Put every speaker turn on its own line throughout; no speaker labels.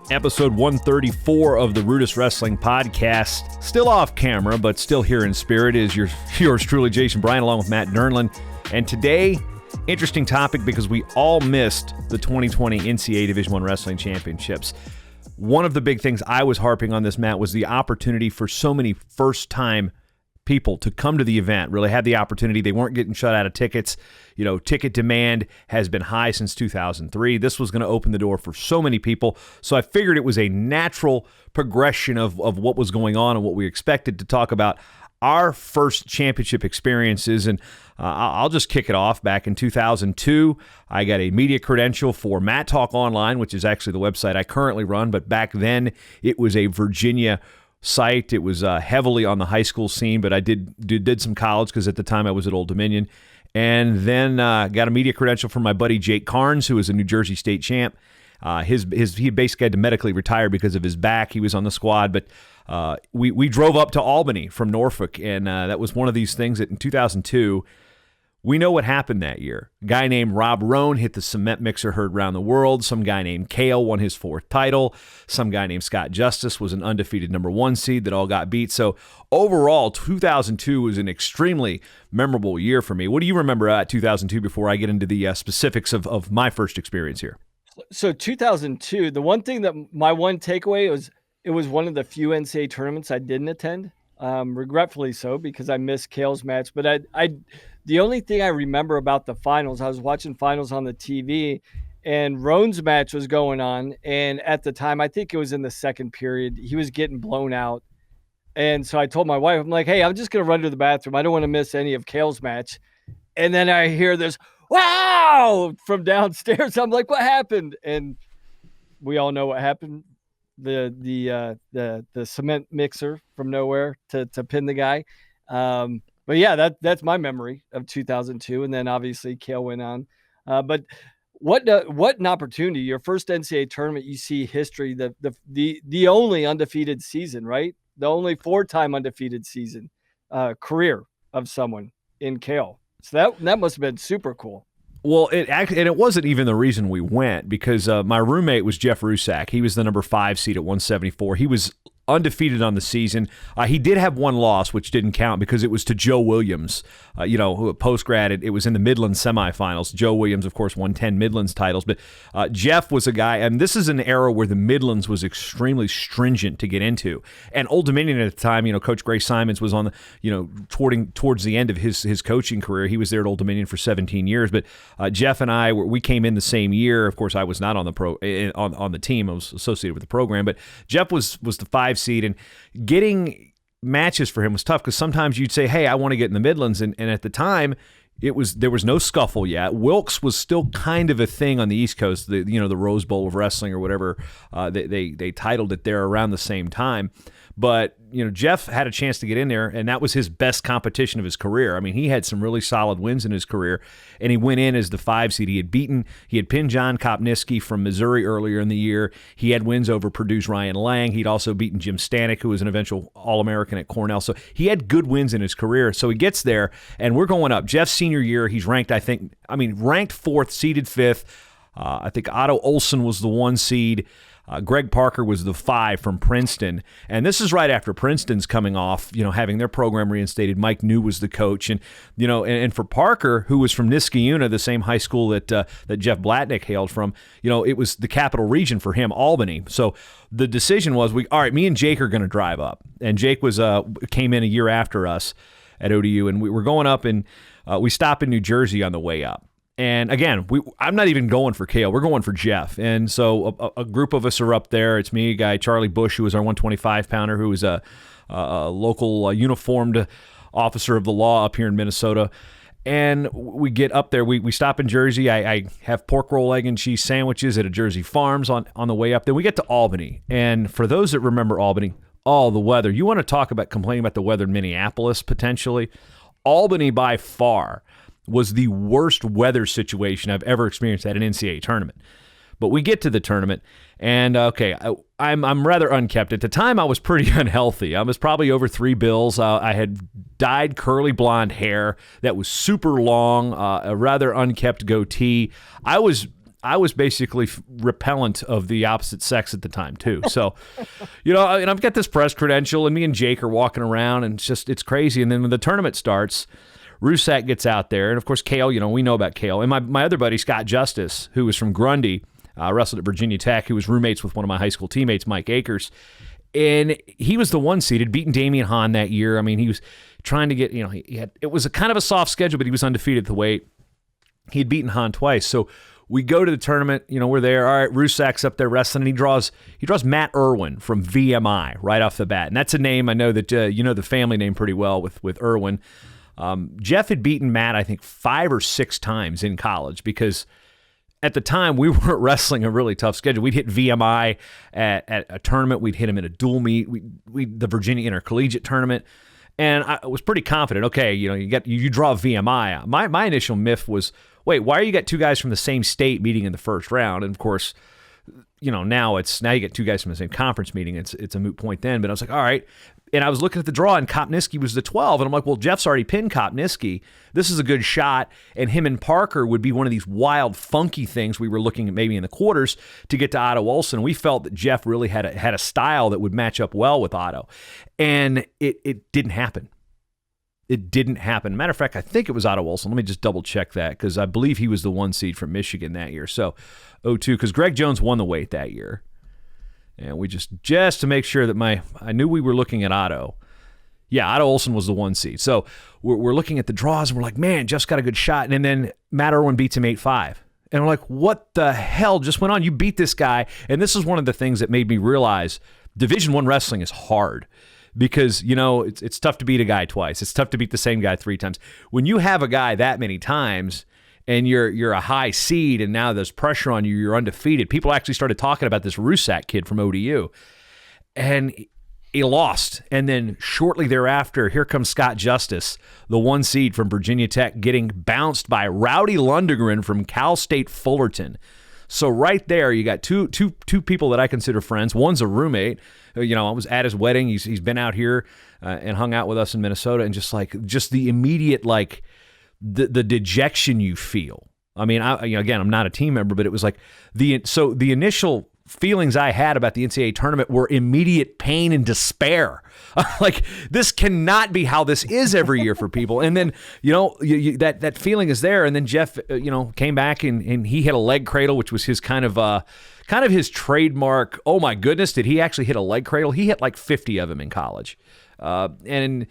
Episode 134 of the RUDIS Wrestling Podcast. Still off camera, but still here in spirit is yours truly, Jason Bryant, along with Matt Dernlan. And today, interesting topic because we all missed the 2020 NCAA Division I Wrestling Championships. One of the big things I was harping on this, Matt, was the opportunity for so many first-time people to come to the event, really had the opportunity. They weren't getting shut out of tickets. You know, ticket demand has been high since 2003. This was going to open the door for so many people. So I figured it was a natural progression of what was going on and what we expected to talk about our first championship experiences. And I'll just kick it off. Back in 2002, I got a media credential for Matt Talk Online, which is actually the website I currently run. But back then, it was a Virginia site. It was heavily on the high school scene, but I did some college because at the time I was at Old Dominion. And then got a media credential from my buddy Jake Carnes, who was a New Jersey state champ. He basically had to medically retire because of his back. He was on the squad, but we drove up to Albany from Norfolk, and that was one of these things that in 2002, we know what happened that year. A guy named Rob Roan hit the cement mixer, heard around the world. Some guy named Kale won his fourth title. Some guy named Scott Justice was an undefeated number one seed that all got beat. So overall, 2002 was an extremely memorable year for me. What do you remember at 2002 before I get into the specifics of my first experience here?
So 2002, the one thing that my one takeaway was, it was one of the few NCAA tournaments I didn't attend, regretfully so, because I missed Kale's match. But the only thing I remember about the finals, I was watching finals on the TV, and Roan's match was going on. And at the time, I think it was in the second period, he was getting blown out. And so I told my wife, I'm like, hey, I'm just going to run to the bathroom. I don't want to miss any of Kale's match. And then I hear this, wow, from downstairs. I'm like, what happened? And we all know what happened. The cement mixer from nowhere to pin the guy. But yeah, that's my memory of 2002. And then obviously Kale went on. But what an opportunity. Your first NCAA tournament, you see history, the only undefeated season, right? The only 4-time undefeated season career of someone in Kale. So that must have been super cool.
Well, it wasn't even the reason we went, because my roommate was Jeff Rusak. He was the number 5 seed at 174. He was undefeated on the season. He did have one loss, which didn't count because it was to Joe Williams, who post-grad, it was in the Midlands semifinals. Joe Williams, of course, won 10 Midlands titles, but Jeff was a guy, and this is an era where the Midlands was extremely stringent to get into. And Old Dominion at the time, Coach Gray Simons was on the, towards the end of his coaching career. He was there at Old Dominion for 17 years, but Jeff and I, we came in the same year. Of course, I was not on the team. I was associated with the program, but Jeff was the 5 seed, and getting matches for him was tough because sometimes you'd say, hey, I want to get in the Midlands, and at the time there was no scuffle yet. Wilkes was still kind of a thing on the East Coast, the Rose Bowl of wrestling or whatever they titled it there around the same time. But Jeff had a chance to get in there, and that was his best competition of his career. I mean, he had some really solid wins in his career, and he went in as the 5 seed. He had pinned John Kopniski from Missouri earlier in the year. He had wins over Purdue's Ryan Lang. He'd also beaten Jim Stanek, who was an eventual All-American at Cornell. So he had good wins in his career. So he gets there, and we're going up. Jeff's senior year, he's ranked 4th, seeded 5th. I think Otto Olson was the 1 seed. Greg Parker was the 5 from Princeton. And this is right after Princeton's coming off, having their program reinstated. Mike New was the coach. And, and for Parker, who was from Niskayuna, the same high school that Jeff Blatnick hailed from, it was the capital region for him, Albany. So the decision was, all right, me and Jake are going to drive up. And Jake came in a year after us at ODU. And we were going up, and we stopped in New Jersey on the way up. And again, I'm not even going for Kale. We're going for Jeff. And so a group of us are up there. It's me, a guy, Charlie Bush, who was our 125-pounder, who was a local uniformed officer of the law up here in Minnesota. And we get up there. We stop in Jersey. I have pork roll, egg, and cheese sandwiches at a Jersey Farms on the way up. Then we get to Albany. And for those that remember Albany, the weather. You want to talk about complaining about the weather in Minneapolis, potentially? Albany, by far, was the worst weather situation I've ever experienced at an NCAA tournament. But we get to the tournament, and I'm rather unkept. At the time, I was pretty unhealthy. I was probably over 3 bills. I had dyed curly blonde hair that was super long, a rather unkept goatee. I I was basically repellent of the opposite sex at the time too. So, and I've got this press credential, and me and Jake are walking around, and it's crazy. And then when the tournament starts, Rusak gets out there, and of course Cale, we know about Cale. And my other buddy, Scott Justice, who was from Grundy, wrestled at Virginia Tech, who was roommates with one of my high school teammates, Mike Akers. And he was the one seeded, beating Damian Hahn that year. I mean, he was trying to get, it was a kind of a soft schedule, but he was undefeated at the weight. He had beaten Hahn twice. So we go to the tournament, we're there. All right, Rusak's up there wrestling, and he draws Matt Irwin from VMI right off the bat. And that's a name I know that the family name pretty well with Irwin. Jeff had beaten Matt, I think, 5 or 6 times in college, because at the time we weren't wrestling a really tough schedule. We'd hit VMI at a tournament. We'd hit him in a dual meet. The Virginia Intercollegiate tournament. And I was pretty confident. Okay, you draw VMI. My initial myth was, wait, why are you got 2 guys from the same state meeting in the first round? And of course, now you get 2 guys from the same conference meeting. It's a moot point then. But I was like, all right. And I was looking at the draw, and Kopniski was the 12. And I'm like, well, Jeff's already pinned Kopniski. This is a good shot. And him and Parker would be one of these wild, funky things we were looking at maybe in the quarters to get to Otto Olson. We felt that Jeff really had a style that would match up well with Otto. And it didn't happen. It didn't happen. Matter of fact, I think it was Otto Olson. Let me just double check that, because I believe he was the 1 seed from Michigan that year. So 0-2, because Greg Jones won the weight that year. And we just to make sure that I knew we were looking at Otto. Yeah, Otto Olson was the 1 seed. So we're looking at the draws, and we're like, man, Jeff's got a good shot. And then Matt Irwin beats him 8-5. And we're like, what the hell just went on? You beat this guy. And this is one of the things that made me realize Division I wrestling is hard, because, it's tough to beat a guy twice. It's tough to beat the same guy 3 times. When you have a guy that many times, and you're a high seed, and now there's pressure on you, you're undefeated. People actually started talking about this Rusak kid from ODU. And he lost. And then shortly thereafter, here comes Scott Justice, the 1 seed from Virginia Tech, getting bounced by Rowdy Lundgren from Cal State Fullerton. So right there, you got two people that I consider friends. One's a roommate. I was at his wedding. He's been out here and hung out with us in Minnesota, and just the immediate, like, the dejection you feel. I mean, again, I'm not a team member, but it was like the initial feelings I had about the NCAA tournament were immediate pain and despair. Like, this cannot be how this is every year for people. And then, that feeling is there. And then Jeff, came back and he hit a leg cradle, which was his kind of his trademark. Oh my goodness, did he actually hit a leg cradle? He hit like 50 of them in college. And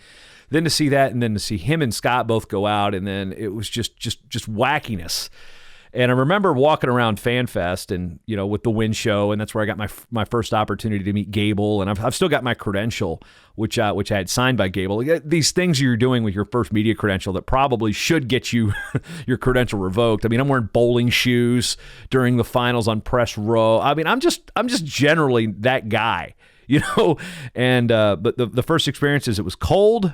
then to see that, and then to see him and Scott both go out, and then it was just wackiness. And I remember walking around FanFest, and with the Win Show, and that's where I got my first opportunity to meet Gable, and I've still got my credential, which I had signed by Gable. These things you're doing with your first media credential that probably should get you your credential revoked. I mean, I'm wearing bowling shoes during the finals on press row. I mean, I'm just generally that guy, And but the first experience is, it was cold.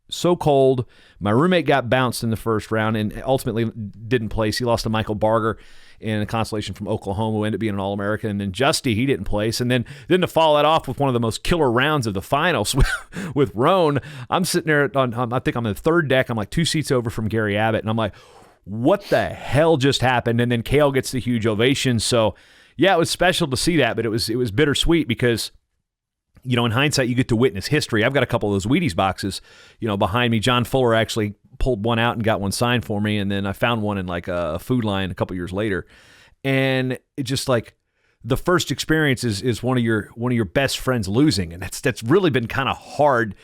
So cold. My roommate got bounced in the first round and ultimately didn't place. He lost to Michael Barger in a consolation from Oklahoma, who ended up being an All-American. And then Justy, he didn't place. And then to follow that off with one of the most killer rounds of the finals with Roan, I'm sitting there I think I'm on the 3rd deck. I'm like 2 seats over from Gary Abbott. And I'm like, what the hell just happened? And then Cale gets the huge ovation. So yeah, it was special to see that, but it was bittersweet, because in hindsight, you get to witness history. I've got a couple of those Wheaties boxes, behind me. John Fuller actually pulled one out and got one signed for me, and then I found one in like a Food Line a couple years later. And it just, like, the first experience is one of your best friends losing, and that's really been kind of hard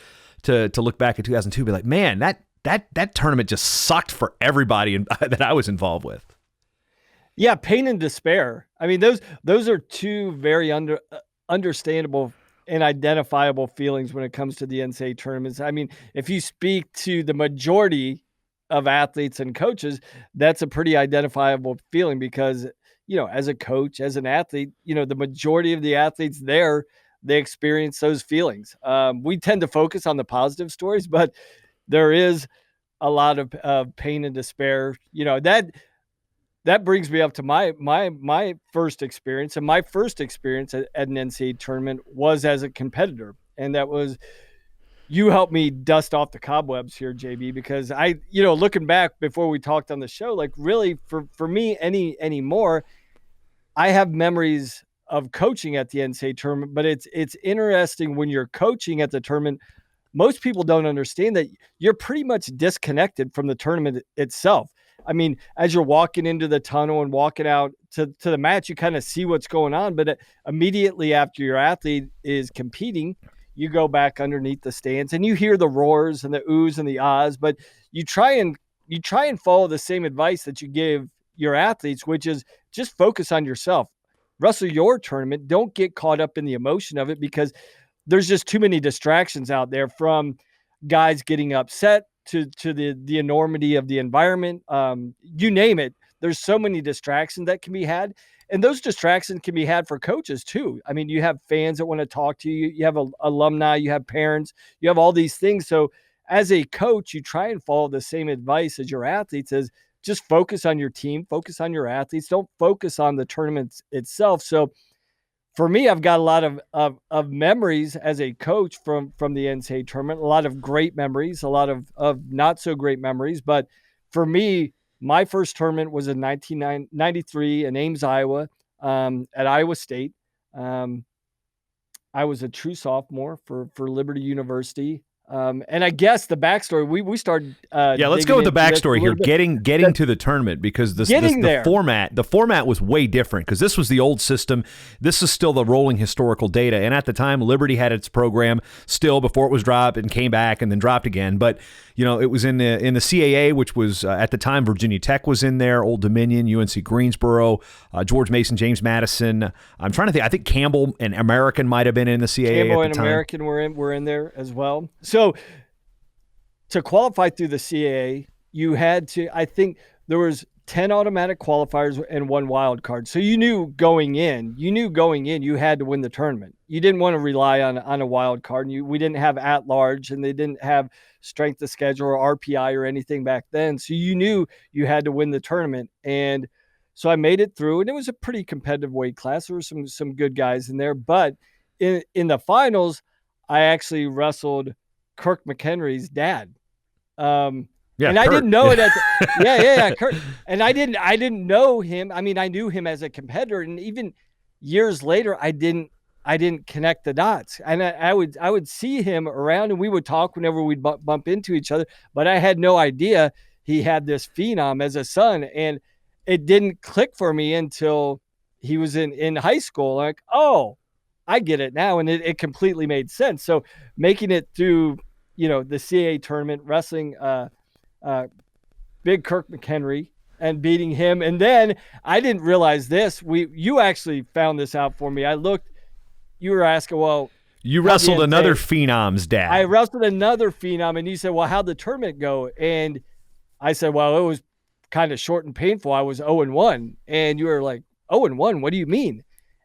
to look back at 2002, be like, man, that tournament just sucked for everybody that I was involved with.
Yeah, pain and despair. I mean, those are 2 very understandable and identifiable feelings when it comes to the NCAA tournaments. I mean, if you speak to the majority of athletes and coaches, that's a pretty identifiable feeling, because, as a coach, as an athlete, the majority of the athletes there, they experience those feelings. We tend to focus on the positive stories, but there is a lot of pain and despair. That brings me up to my first experience, and my first experience at an NCAA tournament was as a competitor, and that was, you helped me dust off the cobwebs here, JB, because looking back before we talked on the show, like, really for me anymore, I have memories of coaching at the NCAA tournament, but it's interesting when you're coaching at the tournament. Most people don't understand that you're pretty much disconnected from the tournament itself. I mean, as you're walking into the tunnel and walking out to the match, you kind of see what's going on. But immediately after your athlete is competing, you go back underneath the stands and you hear the roars and the oohs and the ahs. But you try and follow the same advice that you give your athletes, which is just focus on yourself. Wrestle your tournament. Don't get caught up in the emotion of it, because there's just too many distractions out there, from guys getting upset to the enormity of the environment. You name it. There's so many distractions that can be had. And those distractions can be had for coaches too. I mean, you have fans that want to talk to you. You have alumni, you have parents, you have all these things. So as a coach, you try and follow the same advice as your athletes, as just focus on your team, focus on your athletes. Don't focus on the tournament itself. So for me, I've got a lot of memories as a coach from the NCAA tournament, a lot of great memories, a lot of not so great memories. But for me, my first tournament was in 1993 in Ames, Iowa, at Iowa State. I was a true sophomore for Liberty University. And I guess the backstory, we started.
Let's go with the backstory here. Getting to the tournament, because the format was way different, because this was the old system. This is still the rolling historical data. And at the time, Liberty had its program still before it was dropped and came back and then dropped again. But, it was in the CAA, which was at the time, Virginia Tech was in there, Old Dominion, UNC Greensboro, George Mason, James Madison. I'm trying to think. I think Campbell and American might have been in the CAA.
Campbell
at the
and
time.
American were in there as well. So to qualify through the CAA, you had to, I think there was 10 automatic qualifiers and 1 wild card. So you knew going in you had to win the tournament. You didn't want to rely on a wild card. We didn't have at large, and they didn't have strength of schedule or RPI or anything back then. So you knew you had to win the tournament. And so I made it through, and it was a pretty competitive weight class. There were some good guys in there, but in the finals, I actually wrestled Kirk McHenry's dad. And
Kurt.
I didn't know it Kurt. And I didn't know him. I mean, I knew him as a competitor, and even years later, I didn't connect the dots. And I would see him around, and we would talk whenever we'd bump into each other, but I had no idea he had this phenom as a son. And it didn't click for me until he was in high school. Like, oh, I get it now. And it completely made sense. So making it through, the CAA tournament, wrestling big Kirk McHenry and beating him. And then I didn't realize this. You actually found this out for me. You were asking, well,
you wrestled another phenom's dad.
I wrestled another phenom, and you said, well, how'd the tournament go? And I said, well, it was kind of short and painful. I was 0-1. And you were like, 0-1? What do you mean?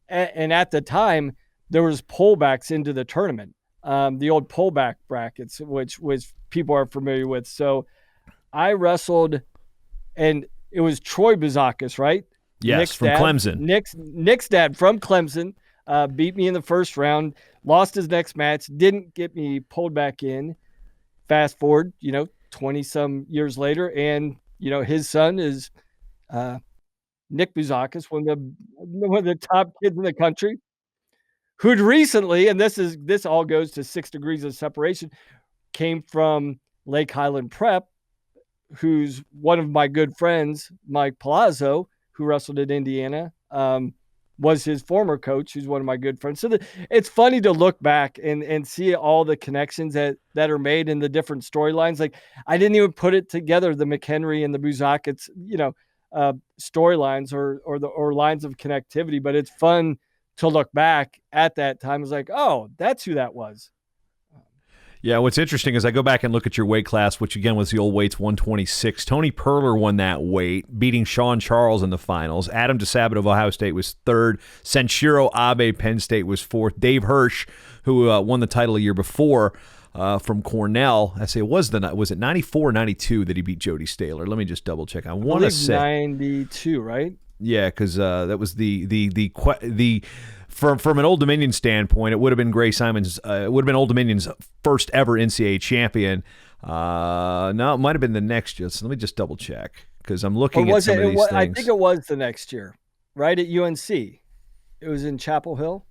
And at the time, there was pullbacks into the tournament, the old pullback brackets, which people are familiar with. So I wrestled, and it was Troy Bouzakis, right?
Yes,
Nick's
from
dad,
Clemson.
Nick's dad from Clemson beat me in the first round, lost his next match, didn't get me pulled back in. Fast forward, 20-some years later, and, his son is Nick Bouzakis, one of the top kids in the country, who'd recently, and this all goes to 6 degrees of separation, came from Lake Highland Prep, who's one of my good friends, Mike Palazzo, who wrestled at Indiana, was his former coach, who's one of my good friends. So it's funny to look back and see all the connections that are made in the different storylines. Like, I didn't even put it together, the McHenry and the Bouzakis, storylines or lines of connectivity, but it's fun to look back at that time. It's like, oh, that's who that was.
Yeah, what's interesting is I go back and look at your weight class, which again was the old weights, 126. Tony Perler won that weight, beating Sean Charles in the finals. Adam DeSabat of Ohio State was third. Senshiro Abe, Penn State, was fourth. Dave Hirsch, who won the title a year before from Cornell, I say was it 94 or 92 that he beat Jody Staler? Let me just double check. I want to say
92, right?
Yeah, because that was the From an Old Dominion standpoint, it would have been Gray Simon's. It would have been Old Dominion's first ever NCAA champion. No, it might have been the next year. So let me just double check because I'm looking at some of these things.
I think it was the next year. right at UNC. It was in Chapel Hill.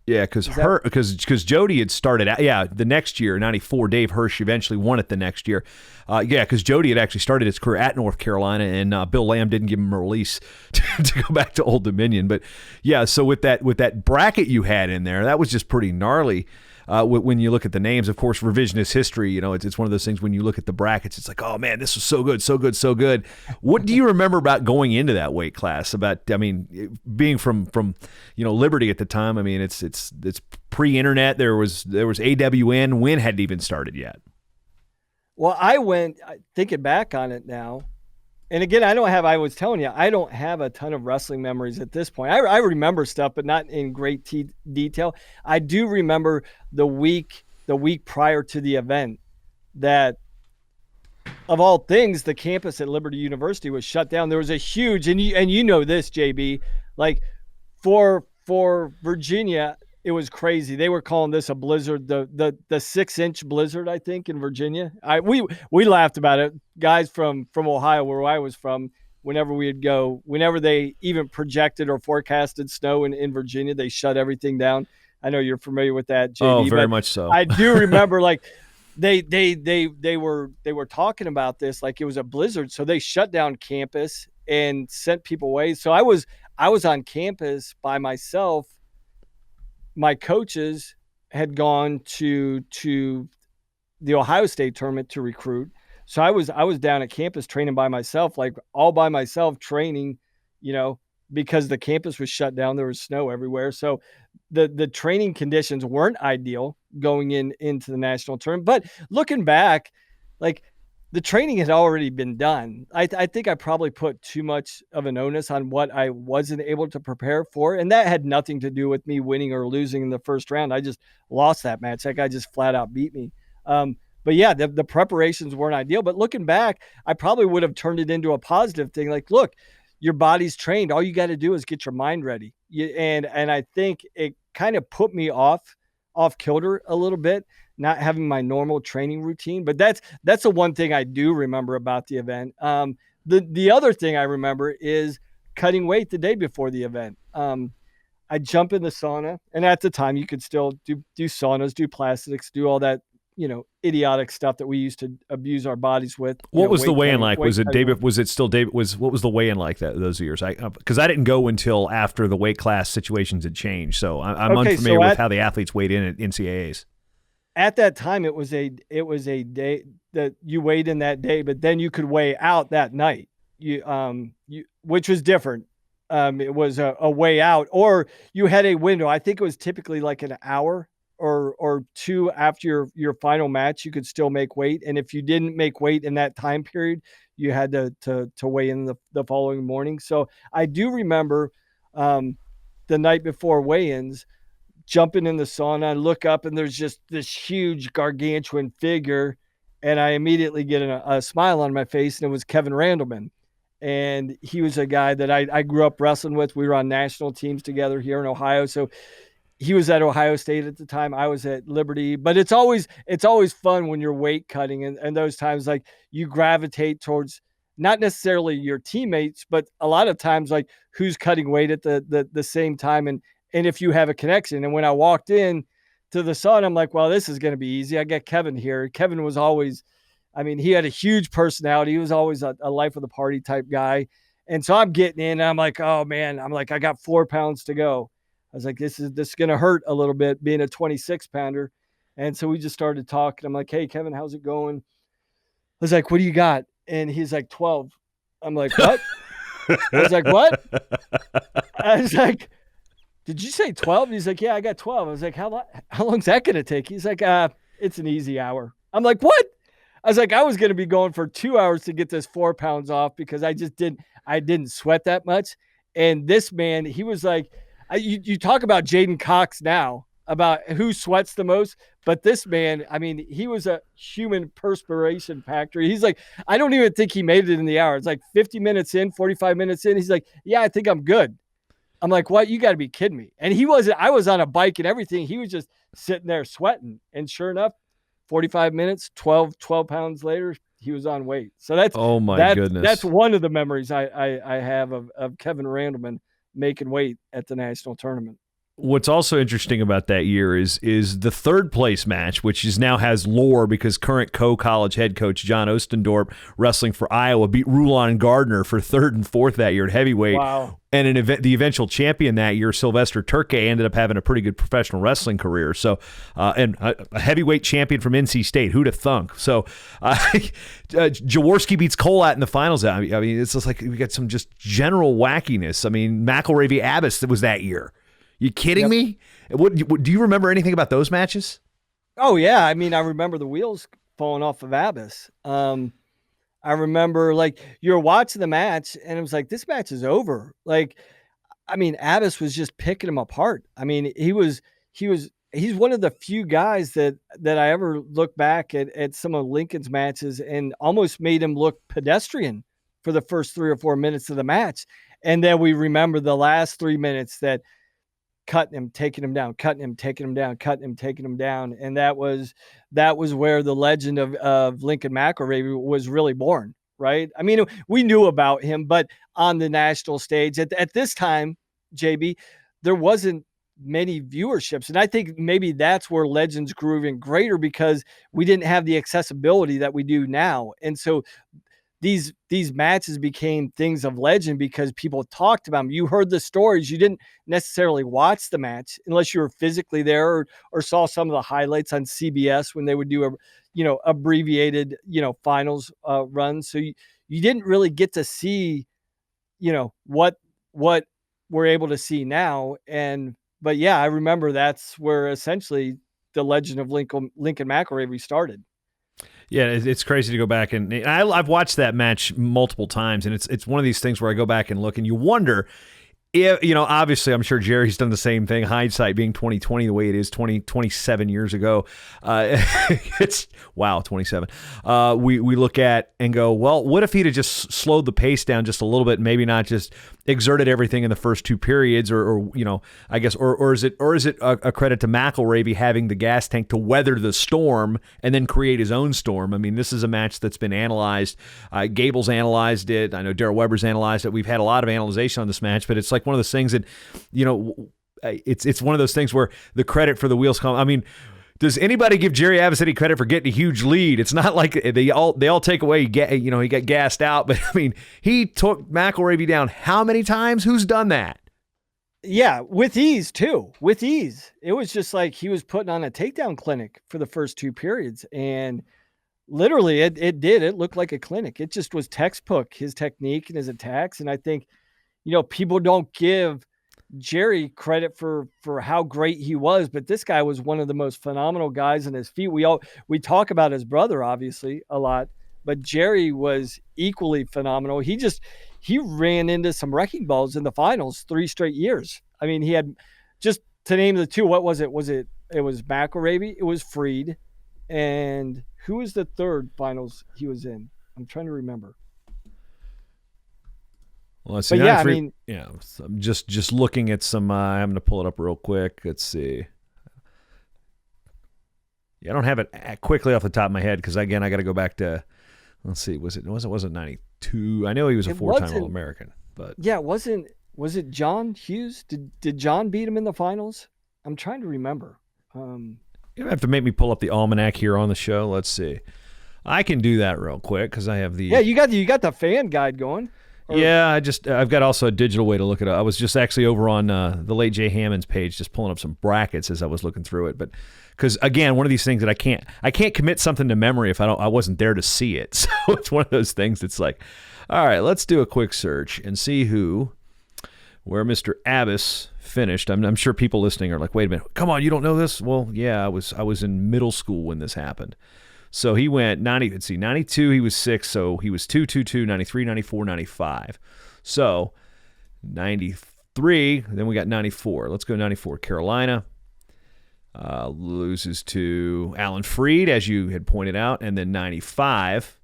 Yeah, because Jody had started out. Yeah, the next year, '94. Dave Hirsch eventually won it the next year. Yeah, because Jody had actually started his career at North Carolina, and Bill Lamb didn't give him a release to go back to Old Dominion. But yeah, so with that bracket you had in there, that was just pretty gnarly. When you look at the names, of course, revisionist history, it's one of those things when you look at the brackets, it's like, oh man, this was so good, so good, so good. What do you remember about going into that weight class? Being from Liberty at the time. I mean, it's pre-internet. There was AWN. Win hadn't even started yet.
Well, I went thinking back on it now. And again, I was telling you, I don't have a ton of wrestling memories at this point. I remember stuff, but not in great detail. I do remember the week prior to the event that, of all things, the campus at Liberty University was shut down. There was a huge, and you know this, JB, like for Virginia, it was crazy. They were calling this a blizzard, the 6-inch blizzard, I think, in Virginia. We laughed about it. Guys from Ohio, where I was from, whenever they even projected or forecasted snow in Virginia, they shut everything down. I know you're familiar with that, JB.
Oh, very much so.
I do remember like they were talking about this like it was a blizzard, so they shut down campus and sent people away. So I was on campus by myself. My coaches had gone to the Ohio State tournament to recruit. So I was down at campus training by myself, like all by myself training, because the campus was shut down. There was snow everywhere. So the training conditions weren't ideal going into the national tournament. But looking back, like the training had already been done. I think I probably put too much of an onus on what I wasn't able to prepare for. And that had nothing to do with me winning or losing in the first round. I just lost that match. That guy just flat out beat me. But yeah, the preparations weren't ideal. But looking back, I probably would have turned it into a positive thing. Like, look, your body's trained. All you got to do is get your mind ready. And I think it kind of put me off kilter a little bit, not having my normal training routine. But that's the one thing I do remember about the event. The other thing I remember is cutting weight the day before the event. I jump in the sauna, and at the time you could still do saunas, do plastics, do all that, idiotic stuff that we used to abuse our bodies with.
What was the weigh-in like? Was it David? Was it still David? What was the weigh-in like those years? Because I didn't go until after the weight class situations had changed, so I'm unfamiliar with how the athletes weighed in at NCAAs.
At that time, it was a day that you weighed in that day, but then you could weigh out that night. Which was different. It was a way out, or you had a window. I think it was typically like an hour or two after your final match, you could still make weight. And if you didn't make weight in that time period, you had to weigh in the following morning. So I do remember the night before weigh-ins, jumping in the sauna, and look up, and there's just this huge gargantuan figure, and I immediately get a smile on my face, and it was Kevin Randleman. And he was a guy that I grew up wrestling with. We were on national teams together here in Ohio. So he was at Ohio State at the time. I was at Liberty. But it's always fun when you're weight cutting, and those times, like, you gravitate towards not necessarily your teammates, but a lot of times like who's cutting weight at the same time, and if you have a connection. And when I walked in to the sauna, I'm like, well, this is going to be easy. I got Kevin here. Kevin was always, he had a huge personality. He was always a life of the party type guy. And so I'm getting in, and I'm like, oh man, I got 4 pounds to go. I was like, this is going to hurt a little bit being a 26 pounder. And so we just started talking. I'm like, hey, Kevin, how's it going? I was like, what do you got? And he's like, 12. I'm like, what? I was like, what? I was like, did you say 12? He's like, yeah, I got 12. I was like, how long's that going to take? He's like, it's an easy hour. I'm like, what? I was like, I was going to be going for 2 hours to get this 4 pounds off because I didn't sweat that much. And this man, he was like, you talk about Jaden Cox now about who sweats the most, but this man, he was a human perspiration factory. He's like, I don't even think he made it in the hour. It's like 50 minutes in, 45 minutes in. He's like, yeah, I think I'm good. I'm like, what? You got to be kidding me. And I was on a bike and everything. He was just sitting there sweating. And sure enough, 45 minutes, 12 pounds later, he was on weight. So that's,
oh my goodness.
That's one of the memories I have of Kevin Randleman. making weight at the national tournament.
What's also interesting about that year is the third place match, which now has lore because current co-college head coach John Ostendorp, wrestling for Iowa, beat Rulon Gardner for third and fourth that year at heavyweight.
Wow.
And the eventual champion that year, Sylvester Turkey, ended up having a pretty good professional wrestling career. So, and a heavyweight champion from NC State. Who'd have thunk? So, Jaworski beats Kolat in the finals. I mean, it's just like we got some just general wackiness. I mean, McElravy Abbas was that year. You kidding me? Do you remember anything about those matches?
Oh, yeah. I mean, I remember the wheels falling off of Abbas. I remember, like, you're watching the match, and it was like, this match is over. Like, I mean, Abbas was just picking him apart. I mean, he's one of the few guys that I ever look back at some of Lincoln's matches and almost made him look pedestrian for the first 3 or 4 minutes of the match. And then we remember the last 3 minutes that cutting him, taking him down, cutting him, taking him down, cutting him, taking him down. And that was where the legend of Lincoln McElravy was really born, right? I mean, we knew about him, but on the national stage at this time, JB, there wasn't many viewerships. And I think maybe that's where legends grew even greater because we didn't have the accessibility that we do now. And so these matches became things of legend because people talked about them. You heard the stories. You didn't necessarily watch the match unless you were physically there or saw some of the highlights on CBS when they would do abbreviated, finals runs. So you didn't really get to see, what we're able to see now. But yeah, I remember that's where essentially the legend of Lincoln McElravy started.
Yeah, it's crazy to go back and I've watched that match multiple times, and it's one of these things where I go back and look, and you wonder if, obviously I'm sure Jerry's done the same thing. Hindsight being 2020 the way it is 27 years ago, it's wow, 27. We look at and go, well, what if he'd have just slowed the pace down just a little bit, maybe not just exerted everything in the first two periods, or I guess, or is it a credit to McElravy having the gas tank to weather the storm and then create his own storm? I mean, this is a match that's been analyzed. Gable's analyzed it. I know Darrell Weber's analyzed it. We've had a lot of analyzation on this match, but it's like one of those things that, it's one of those things where the credit for the wheels come. I mean, does anybody give Jerry Abbas any credit for getting a huge lead? It's not like they all take away, he got gassed out, but I mean, he took McElravy down how many times? Who's done that?
Yeah, with ease too. With ease. It was just like he was putting on a takedown clinic for the first two periods, and literally it did. It looked like a clinic. It just was textbook, his technique and his attacks. And I think, people don't give Jerry credit for how great he was, but this guy was one of the most phenomenal guys on his feet. We talk about his brother obviously a lot, but Jerry was equally phenomenal. He ran into some wrecking balls in the finals 3 straight years. I mean, he had, just to name the two, what was it? It was McElravy, it was Freed, and who was the third finals he was in? I'm trying to remember.
Well, let's see.
But yeah, I mean,
so I'm just looking at some. I'm going to pull it up real quick. Let's see. Yeah, I don't have it quickly off the top of my head because again, I got to go back to. Let's see. Was it 92? I know he was a 4-time All-American, but
yeah, was it John Hughes? Did John beat him in the finals? I'm trying to remember.
You don't have to make me pull up the almanac here on the show. Let's see. I can do that real quick because I have the.
Yeah, you got the fan guide going.
Yeah, I've got also a digital way to look it up. I was just actually over on the late Jay Hammond's page, just pulling up some brackets as I was looking through it. But because again, one of these things that I can't commit something to memory if I wasn't there to see it. So it's one of those things that's like, all right, let's do a quick search and see where Mr. Abbas finished. I'm sure people listening are like, wait a minute, come on, you don't know this? Well, yeah, I was in middle school when this happened. So he went 92, he was 6, so he was 2, 93, 94, 95. So 93, then we got 94. Let's go 94. Carolina loses to Alan Freed, as you had pointed out, and then 95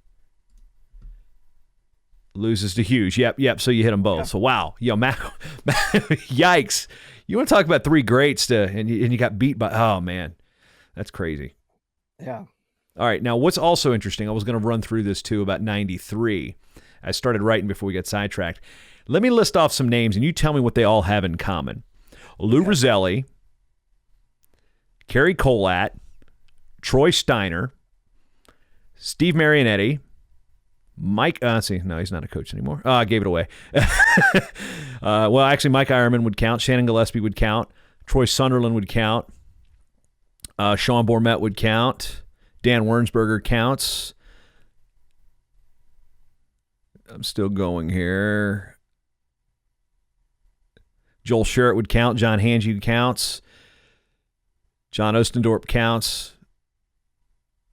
loses to Hughes. Yep, so you hit them both. Yeah. So wow, yikes. You want to talk about 3 greats and you got beat by, oh man, that's crazy.
Yeah.
All right, now what's also interesting, I was going to run through this too about 93. I started writing before we got sidetracked. Let me list off some names, and you tell me what they all have in common. Lou Roselli, Kerry Colat, Troy Steiner, Steve Marianetti, Mike, no, he's not a coach anymore. I gave it away. Well, actually, Mike Ironman would count. Shannon Gillespie would count. Troy Sunderland would count. Sean Bormet would count. Dan Wernsberger counts. I'm still going here. Joel Sherritt would count. John Hange counts. John Ostendorp counts.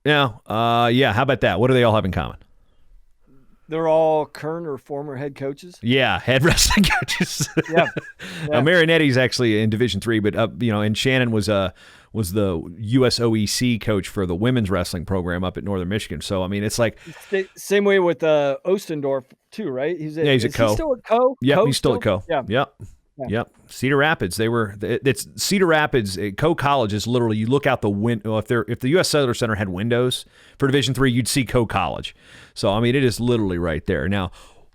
Yeah, how about that? What do they all have in common?
They're all current or former head coaches.
Yeah, head wrestling coaches.
Yeah.
Marinetti's actually in Division III, but and Shannon was the USOEC coach for the women's wrestling program up at Northern Michigan. So I mean, it's like
same way with Ostendorf too, right?
He's at Co.
He still at Co?
Yep, he's still at Co.
Yeah.
Yep. Yeah. Yep. Cedar Rapids. It's Cedar Rapids. Co College is literally, you look out the window. If the U.S. Cellular Center had windows for Division III, you'd see Co College. So I mean, it is literally right there. Now,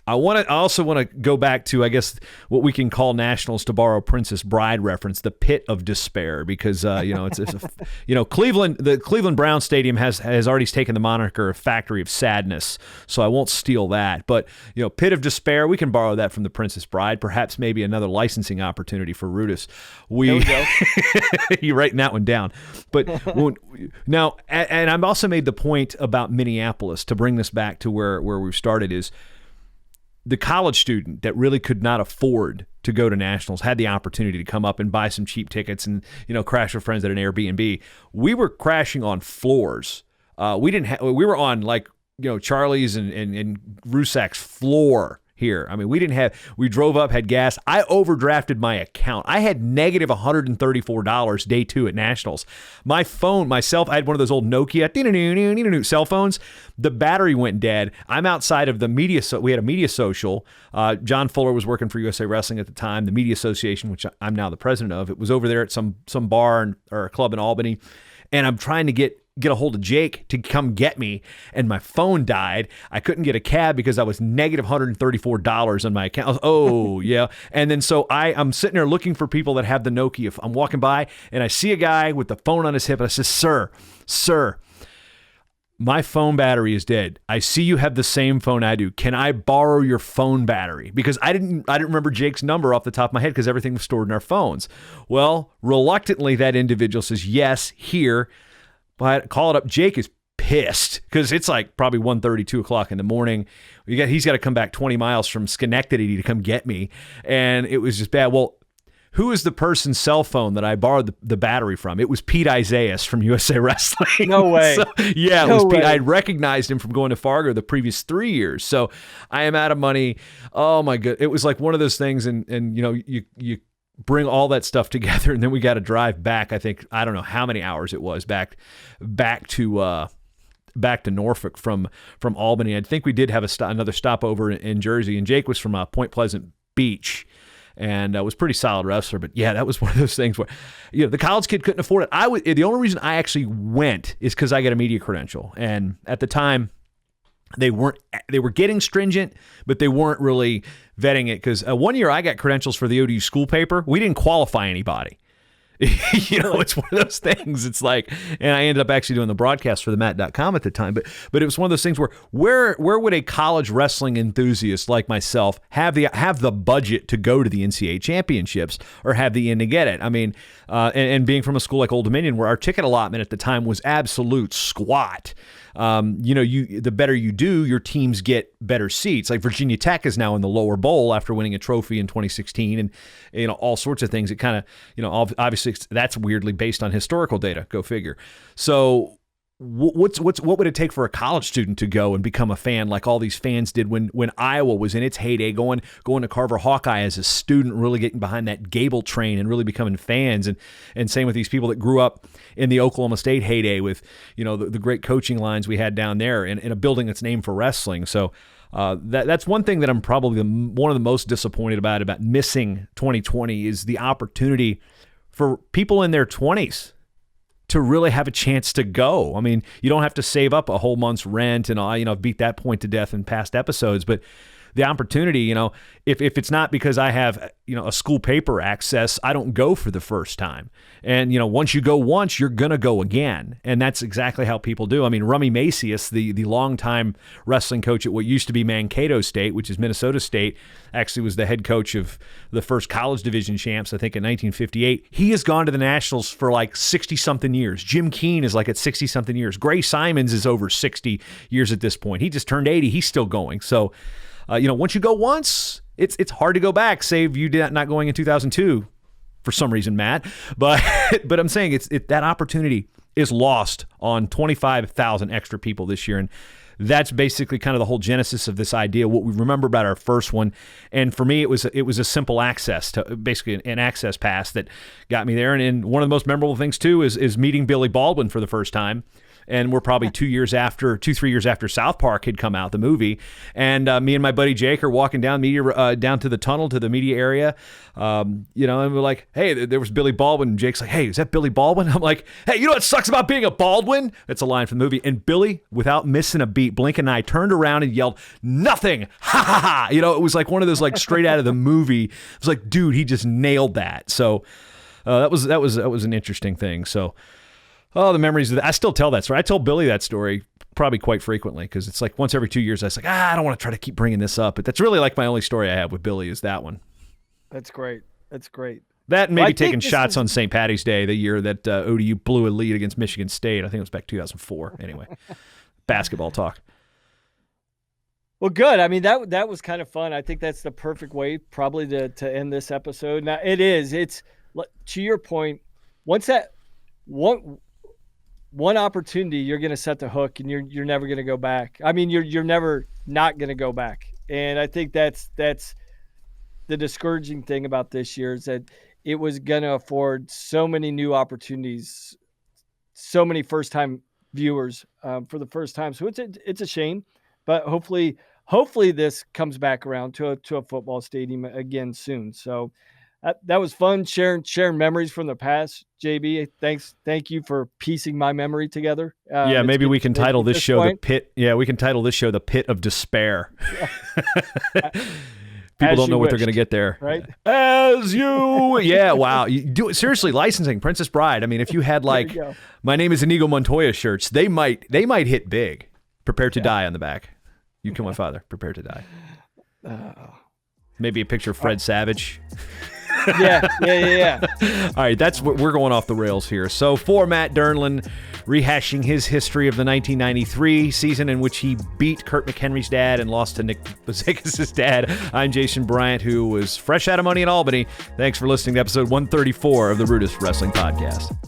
I also want to go back to, I guess, what we can call nationals, to borrow Princess Bride reference, the pit of despair, because Cleveland, the Cleveland Browns Stadium has already taken the moniker of Factory of Sadness, so I won't steal that. But pit of despair, we can borrow that from the Princess Bride. Perhaps maybe another licensing opportunity for RUDIS. You're writing that one down. But now, and I've also made the point about Minneapolis, to bring this back to where we started, is the college student that really could not afford to go to nationals had the opportunity to come up and buy some cheap tickets and, crash with friends at an Airbnb. We were crashing on floors. We were on Charlie's and Rusak's floor here. I mean, we drove up, had gas. I overdrafted my account. I had negative $134 day 2 at nationals. My phone, myself, I had one of those old Nokia cell phones. The battery went dead. I'm outside of the media. We had a media social. John Fuller was working for USA Wrestling at the time, the media association, which I'm now the president of. It was over there at some bar or a club in Albany. And I'm trying to get a hold of Jake to come get me, and my phone died. I couldn't get a cab because I was negative $134 on my account. Oh, yeah. And then so I'm sitting there looking for people that have the Nokia. I'm walking by, and I see a guy with the phone on his hip, and I says, Sir, my phone battery is dead. I see you have the same phone I do. Can I borrow your phone battery? Because I didn't remember Jake's number off the top of my head because everything was stored in our phones. Well, reluctantly, that individual says, yes, here. But I call it up. Jake is pissed because it's like probably 1:30, 2 o'clock in the morning. He's got to come back 20 miles from Schenectady to come get me. And it was just bad. Well, who is the person's cell phone that I borrowed the battery from? It was Pete Isaias from USA Wrestling.
No way.
So, yeah, it was Pete. I recognized him from going to Fargo the previous 3 years. So I am out of money. Oh my God. It was like one of those things. And you bring all that stuff together, and then we got to drive back. I don't know how many hours it was back to Norfolk from Albany. I think we did have another stopover in Jersey, and Jake was from Point Pleasant Beach, and was pretty solid wrestler. But yeah, that was one of those things where the college kid couldn't afford it. The only reason I actually went is because I got a media credential, and at the time, they were getting stringent, but they weren't really vetting it, because 1 year I got credentials for the ODU school paper. We didn't qualify anybody. It's one of those things. It's like, and I ended up actually doing the broadcast for the Mat.com at the time, but it was one of those things where would a college wrestling enthusiast like myself have the budget to go to the NCAA Championships or have the in to get it? I mean, and being from a school like Old Dominion, where our ticket allotment at the time was absolute squat. The better you do, your teams get better seats. Like Virginia Tech is now in the lower bowl after winning a trophy in 2016, and all sorts of things. It kind of obviously that's weirdly based on historical data. Go figure. So what would it take for a college student to go and become a fan like all these fans did when Iowa was in its heyday, going to Carver Hawkeye as a student, really getting behind that Gable train and really becoming fans, and same with these people that grew up in the Oklahoma State heyday with the great coaching lines we had down there in a building that's named for wrestling. So that's one thing that I'm probably one of the most disappointed about missing 2020 is the opportunity for people in their 20s to really have a chance to go. I mean, you don't have to save up a whole month's rent and I've beat that point to death in past episodes, but the opportunity, if it's not because I have, a school paper access, I don't go for the first time. And, once you go once, you're going to go again. And that's exactly how people do. I mean, Rummy Macias, the longtime wrestling coach at what used to be Mankato State, which is Minnesota State, actually was the head coach of the first college division champs, I think, in 1958. He has gone to the Nationals for like 60-something years. Jim Keane is like at 60-something years. Gray Simons is over 60 years at this point. He just turned 80. He's still going. So, once you go once, it's hard to go back, save you not going in 2002 for some reason, Matt. But I'm saying that opportunity is lost on 25,000 extra people this year. And that's basically kind of the whole genesis of this idea, what we remember about our first one. And for me, it was a simple access to basically an access pass that got me there. And one of the most memorable things, too, is meeting Billy Baldwin for the first time. And we're probably 3 years after South Park had come out, the movie. And me and my buddy Jake are walking down down to the tunnel to the media area. And we're like, hey, there was Billy Baldwin. And Jake's like, hey, is that Billy Baldwin? I'm like, hey, you know what sucks about being a Baldwin? That's a line from the movie. And Billy, without missing a beat, Blink and I turned around and yelled, nothing, ha ha ha. It was like one of those like straight out of the movie. It was like, dude, he just nailed that. So that was an interesting thing. So. Oh, the memories of that. I still tell that story. I tell Billy that story probably quite frequently because it's like once every 2 years I was like, I don't want to try to keep bringing this up. But that's really like my only story I have with Billy is that one.
That's great.
That and maybe taking shots on St. Patty's Day, the year that ODU blew a lead against Michigan State. I think it was back 2004. Anyway, basketball talk.
Well, good. I mean, that was kind of fun. I think that's the perfect way probably to end this episode. Now, it is. It's, to your point, once that one opportunity, you're going to set the hook and you're never going to go back. I mean, you're never not going to go back. And I think that's the discouraging thing about this year is that it was going to afford so many new opportunities, so many first-time viewers for the first time. So it's a shame, but hopefully this comes back around to a football stadium again soon. So that was fun sharing memories from the past. JB, thank you for piecing my memory together.
Maybe we can title this show The Pit. Yeah, we can title this show The Pit of Despair. People don't know what they're going to get there.
Right?
As you. Yeah, wow. You do it seriously. Licensing, Princess Bride. I mean, if you had like My Name is Inigo Montoya shirts, they might hit big. Prepare to die on the back. You kill my father. Prepare to die. Maybe a picture of Fred Savage.
Yeah.
All right, that's what we're going off the rails here. So for Matt Dernlan, rehashing his history of the 1993 season in which he beat Kurt McHenry's dad and lost to Nick Bazekis' dad, I'm Jason Bryant, who was fresh out of money in Albany. Thanks for listening to episode 134 of the RUDIS Wrestling Podcast.